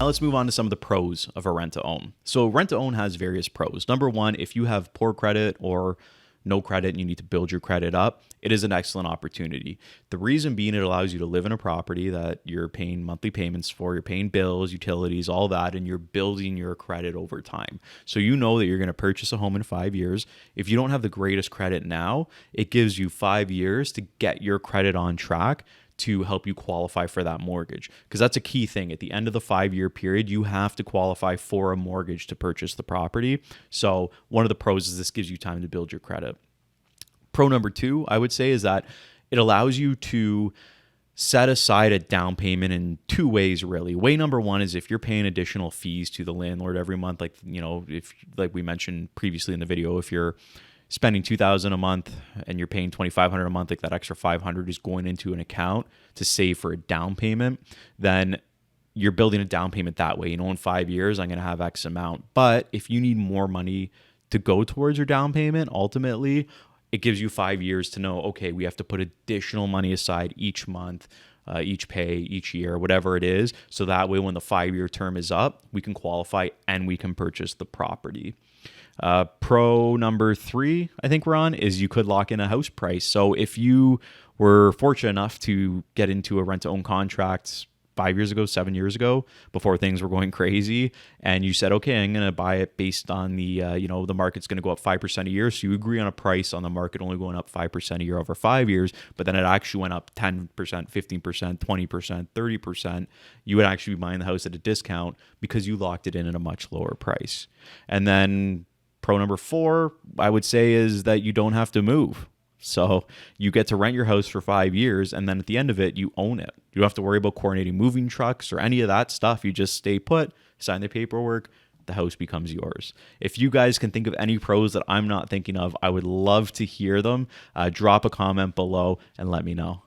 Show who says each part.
Speaker 1: Now let's move on to some of the pros of a rent-to-own. So rent-to-own has various pros. Number one, if you have poor credit or no credit and you need to build your credit up, it is an excellent opportunity. The reason being, it allows you to live in a property that you're paying monthly payments for, you're paying bills, utilities, all that, and you're building your credit over time. So you know that you're going to purchase a home in 5 years. If you don't have the greatest credit now, it gives you 5 years to get your credit on track to help you qualify for that mortgage. Because that's a key thing. At the end of the 5-year period, you have to qualify for a mortgage to purchase the property. So one of the pros is this gives you time to build your credit. Pro number two, I would say, is that it allows you to set aside a down payment in two ways, really. Way number one is if you're paying additional fees to the landlord every month, like, you know, if, like we mentioned previously in the video, if you're spending $2,000 a month and you're paying $2,500 a month, like that extra $500 is going into an account to save for a down payment, then you're building a down payment that way. You know, in 5 years, I'm going to have X amount. But if you need more money to go towards your down payment, ultimately, it gives you 5 years to know, okay, we have to put additional money aside each month, each pay, each year, whatever it is. So that way, when the 5-year term is up, we can qualify and we can purchase the property. Pro number three, I think we're on, is you could lock in a house price. So if you were fortunate enough to get into a rent-to-own contract 5 years ago, 7 years ago, before things were going crazy, and you said, okay, I'm going to buy it based on the, the market's going to go up 5% a year. So you agree on a price on the market only going up 5% a year over 5 years, but then it actually went up 10%, 15%, 20%, 30%. You would actually be buying the house at a discount because you locked it in at a much lower price. And then pro number four, I would say, is that you don't have to move. So you get to rent your house for 5 years, and then at the end of it, you own it. You don't have to worry about coordinating moving trucks or any of that stuff. You just stay put, sign the paperwork, the house becomes yours. If you guys can think of any pros that I'm not thinking of, I would love to hear them. Drop a comment below and let me know.